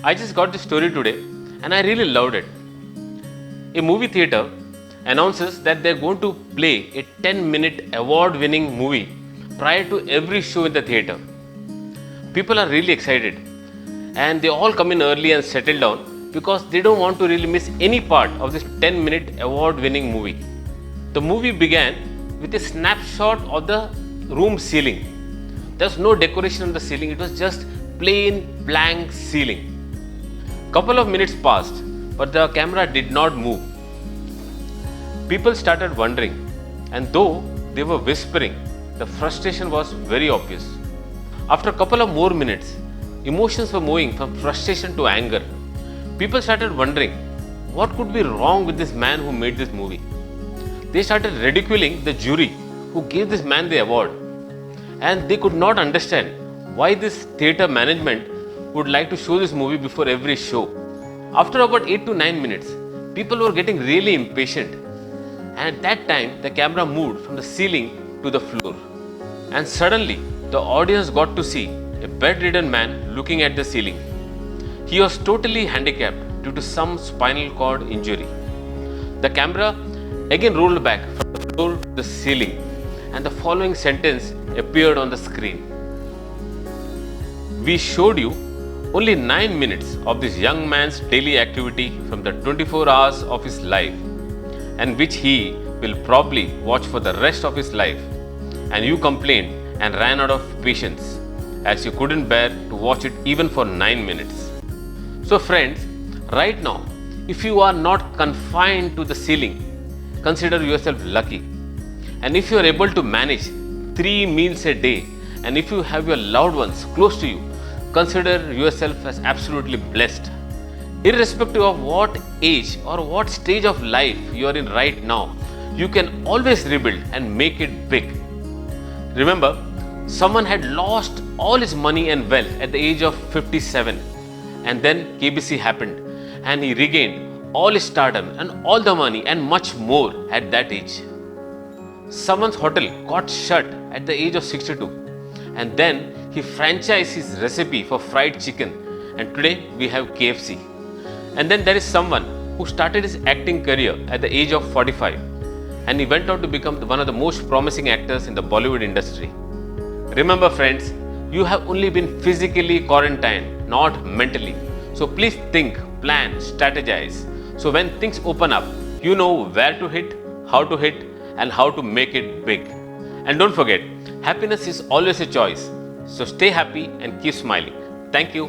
I just got this story today and I really loved it. A movie theater announces that they're going to play a 10-minute award-winning movie prior to every show in the theater. People are really excited and they all come in early and settle down because they don't want to really miss any part of this 10-minute award-winning movie. The movie began with a snapshot of the room ceiling. There's no decoration on the ceiling, it was just plain blank ceiling. Couple of minutes passed, but the camera did not move. People started wondering, and though they were whispering, the frustration was very obvious. After a couple of more minutes, emotions were moving from frustration to anger. People started wondering, what could be wrong with this man who made this movie? They started ridiculing the jury who gave this man the award. And they could not understand why this theatre management would like to show this movie before every show. After about 8 to 9 minutes, people were getting really impatient. And at that time, the camera moved from the ceiling to the floor. And suddenly, the audience got to see a bedridden man looking at the ceiling. He was totally handicapped due to some spinal cord injury. The camera again rolled back from the floor to the ceiling, and the following sentence appeared on the screen. We showed you only 9 minutes of this young man's daily activity from the 24 hours of his life, and which he will probably watch for the rest of his life. And you complained and ran out of patience as you couldn't bear to watch it even for 9 minutes. So friends, right now, if you are not confined to the ceiling, consider yourself lucky. And if you are able to manage 3 meals a day, and if you have your loved ones close to you, consider yourself as absolutely blessed. Irrespective of what age or what stage of life you are in right now, you can always rebuild and make it big. Remember, someone had lost all his money and wealth at the age of 57, and then KBC happened and he regained all his stardom and all the money and much more at that age. Someone's hotel got shut at the age of 62, and then he franchised his recipe for fried chicken, and today we have KFC. And then there is someone who started his acting career at the age of 45, and he went on to become one of the most promising actors in the Bollywood industry. Remember friends, you have only been physically quarantined, not mentally. So please think, plan, strategize. So when things open up, you know where to hit, how to hit, and how to make it big. And don't forget, happiness is always a choice. So stay happy and keep smiling. Thank you.